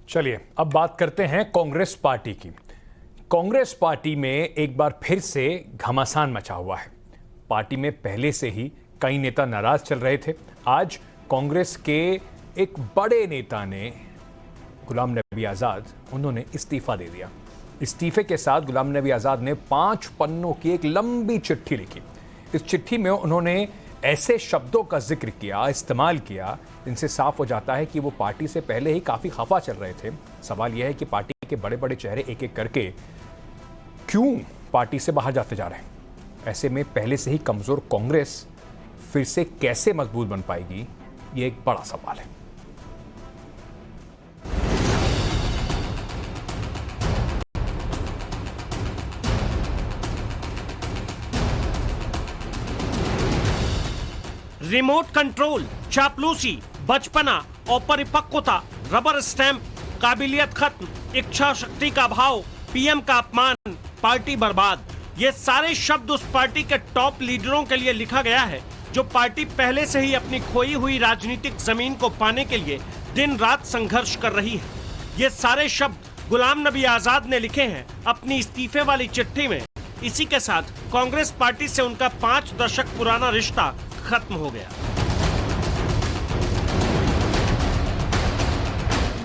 चलिए अब बात करते हैं कांग्रेस पार्टी की। कांग्रेस पार्टी में एक बार फिर से घमासान मचा हुआ है। पार्टी में पहले से ही कई नेता नाराज चल रहे थे। आज कांग्रेस के एक बड़े नेता ने, गुलाम नबी आज़ाद, उन्होंने इस्तीफा दे दिया। इस्तीफे के साथ गुलाम नबी आज़ाद ने 5 पन्नों की एक लंबी चिट्ठी लिखी। इस चिट्ठी में उन्होंने ऐसे शब्दों का जिक्र किया, इस्तेमाल किया, जिनसे साफ हो जाता है कि वो पार्टी से पहले ही काफ़ी खफा चल रहे थे। सवाल यह है कि पार्टी के बड़े बड़े चेहरे एक एक करके क्यों पार्टी से बाहर जाते जा रहे हैं। ऐसे में पहले से ही कमज़ोर कांग्रेस फिर से कैसे मजबूत बन पाएगी, ये एक बड़ा सवाल है। रिमोट कंट्रोल, चापलूसी, बचपना और परिपक्वता, रबर स्टैंप, काबिलियत खत्म, इच्छा शक्ति का अभाव, पीएम का अपमान, पार्टी बर्बाद, ये सारे शब्द उस पार्टी के टॉप लीडरों के लिए लिखा गया है जो पार्टी पहले से ही अपनी खोई हुई राजनीतिक जमीन को पाने के लिए दिन रात संघर्ष कर रही है। ये सारे शब्द गुलाम नबी आजाद ने लिखे हैं अपनी इस्तीफे वाली चिट्ठी में। इसी के साथ कांग्रेस पार्टी से उनका 5 दशक पुराना रिश्ता खत्म हो गया।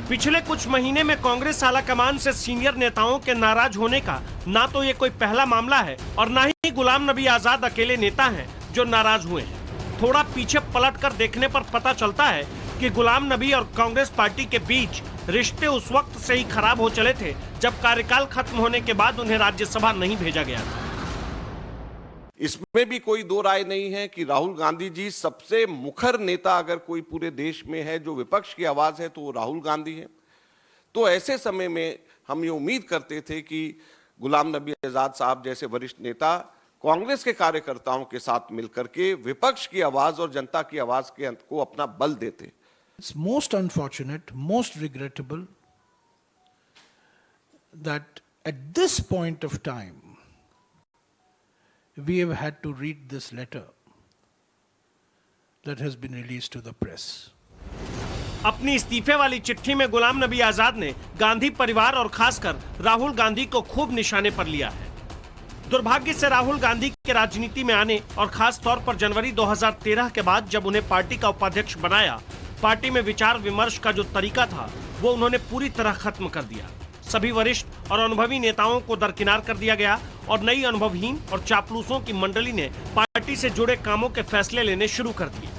पिछले कुछ महीने में कांग्रेस आलाकमान से सीनियर नेताओं के नाराज होने का ना तो ये कोई पहला मामला है और ना ही गुलाम नबी आजाद अकेले नेता हैं जो नाराज हुए हैं। थोड़ा पीछे पलटकर देखने पर पता चलता है कि गुलाम नबी और कांग्रेस पार्टी के बीच रिश्ते उस वक्त से ही खराब हो चले थे जब कार्यकाल खत्म होने के बाद उन्हें राज्यसभा नहीं भेजा गया था। इसमें भी कोई दो राय नहीं है कि राहुल गांधी जी सबसे मुखर नेता अगर कोई पूरे देश में है जो विपक्ष की आवाज है तो वो राहुल गांधी है। तो ऐसे समय में हम ये उम्मीद करते थे कि गुलाम नबी आजाद साहब जैसे वरिष्ठ नेता कांग्रेस के कार्यकर्ताओं के साथ मिलकर के विपक्ष की आवाज और जनता की आवाज को अपना बल देते। It's most unfortunate, most regrettable that at this point of time we have had to read this letter that has been released to the press. अपनी इस्तीफे वाली चिट्ठी में गुलाम नबी आजाद ने गांधी परिवार और खासकर राहुल गांधी को खूब निशाने पर लिया है। दुर्भाग्य से राहुल गांधी के राजनीति में आने और खास तौर पर जनवरी 2013 के बाद जब उन्हें पार्टी का उपाध्यक्ष बनाया, पार्टी में विचार विमर्श का जो तरीका था वो उन्होंने पूरी तरह खत्म कर दिया। सभी वरिष्ठ और अनुभवी नेताओं को दरकिनार कर दिया गया और नई अनुभवहीन और चापलूसों की मंडली ने पार्टी से जुड़े कामों के फैसले लेने शुरू कर दिए।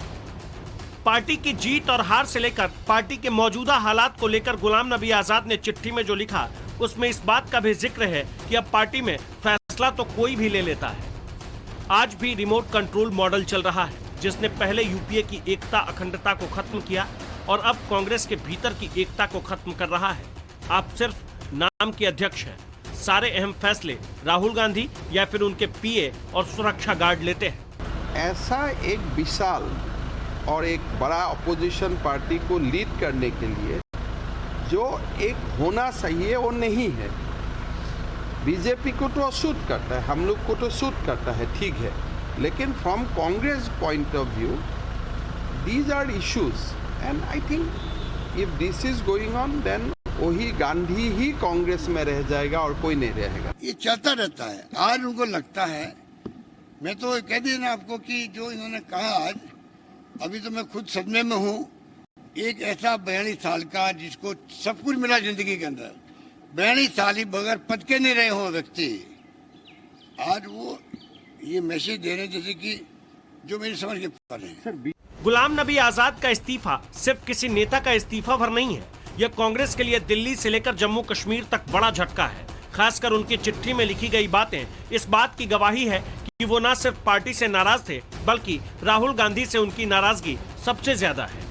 पार्टी की जीत और हार से लेकर पार्टी के मौजूदा हालात को लेकर गुलाम नबी आजाद ने चिट्ठी में जो लिखा उसमें इस बात का भी जिक्र है कि अब पार्टी में फैसला तो कोई भी ले लेता है। आज भी रिमोट कंट्रोल मॉडल चल रहा है जिसने पहले यूपीए की एकता अखंडता को खत्म किया और अब कांग्रेस के भीतर की एकता को खत्म कर रहा है। आप सिर्फ नाम के अध्यक्ष हैं, सारे अहम फैसले राहुल गांधी या फिर उनके पीए और सुरक्षा गार्ड लेते हैं। ऐसा एक विशाल और एक बड़ा अपोजिशन पार्टी को लीड करने के लिए जो एक होना चाहिए वो नहीं है। बीजेपी को तो सूट करता है, हम लोग को तो सूट करता है, ठीक है, लेकिन from Congress point of view these are issues and I think if this is going on then वही गांधी ही कांग्रेस में रह जाएगा और कोई नहीं रहेगा। ये चलता रहता है। आज उनको लगता है, मैं तो कह दिया ना आपको कि जो इन्होंने कहा आज, अभी तो मैं खुद सदमे में हूँ। एक ऐसा 42 साल का जिसको सब कुछ मिला जिंदगी के अंदर, 42 साल ही बगैर पद के नहीं रहे हो व्यक्ति, आज वो ये मैसेज दे रहे जैसे कि जो मेरी समझ के पर है। गुलाम नबी आजाद का इस्तीफा सिर्फ किसी नेता का इस्तीफा भर नहीं है, यह कांग्रेस के लिए दिल्ली से लेकर जम्मू कश्मीर तक बड़ा झटका है। खासकर उनकी चिट्ठी में लिखी गई बातें इस बात की गवाही है कि वो न सिर्फ पार्टी से नाराज थे बल्कि राहुल गांधी से उनकी नाराजगी सबसे ज्यादा है।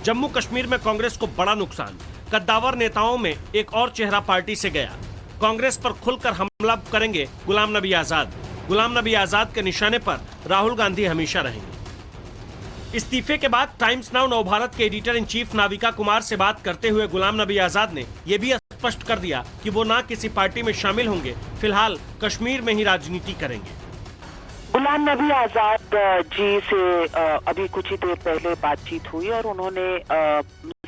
जम्मू कश्मीर में कांग्रेस को बड़ा नुकसान, कद्दावर नेताओं में एक और चेहरा पार्टी से गया। कांग्रेस पर खुलकर हमला करेंगे गुलाम नबी आजाद। गुलाम नबी आजाद के निशाने पर राहुल गांधी हमेशा रहेंगे। इस्तीफे के बाद टाइम्स नाउ नव भारत के editor in chief Navika Kumar से बात करते हुए गुलाम नबी आजाद ने यह भी स्पष्ट कर दिया कि वो ना किसी पार्टी में शामिल होंगे, फिलहाल कश्मीर में ही राजनीति करेंगे। गुलाम नबी आजाद जी से अभी कुछ ही देर पहले बातचीत हुई और उन्होंने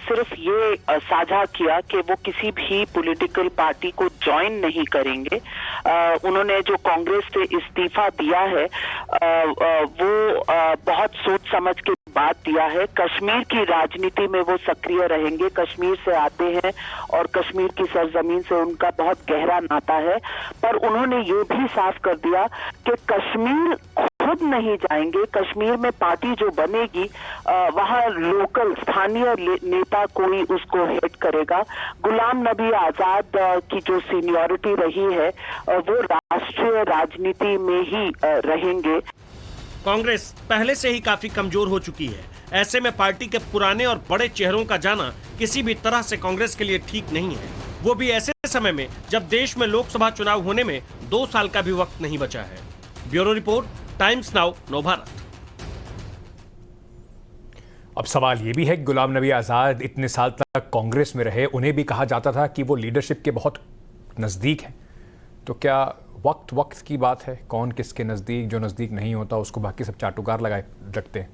सिर्फ ये साझा किया कि वो किसी भी पॉलिटिकल पार्टी को ज्वाइन नहीं करेंगे। उन्होंने जो कांग्रेस से इस्तीफा दिया है वो बहुत सोच समझ के बाद दिया है। कश्मीर की राजनीति में वो सक्रिय रहेंगे। कश्मीर से आते हैं और कश्मीर की सरजमीन से उनका बहुत गहरा नाता है, पर उन्होंने ये भी साफ कर दिया कि कश्मीर खुद नहीं जाएंगे। कश्मीर में पार्टी जो बनेगी वहां लोकल स्थानीय नेता कोई उसको हेड करेगा। गुलाम नबी आजाद की जो सीनियरिटी रही है वो राष्ट्रीय राजनीति में ही रहेंगे। कांग्रेस पहले से ही काफी कमजोर हो चुकी है। ऐसे में पार्टी के पुराने और बड़े चेहरों का जाना किसी भी तरह से कांग्रेस के लिए ठीक नहीं है, वो भी ऐसे समय में जब देश में लोकसभा चुनाव होने में 2 साल का भी वक्त नहीं बचा है। ब्यूरो रिपोर्ट, टाइम्स नाउ, नव भारत। अब सवाल ये भी है कि गुलाम नबी आजाद इतने साल तक कांग्रेस में रहे, उन्हें भी कहा जाता था कि वो लीडरशिप के बहुत नजदीक हैं, तो क्या वक्त की बात है? कौन किसके नजदीक? जो नजदीक नहीं होता उसको बाकी सब चाटुकार लगाए रखते हैं।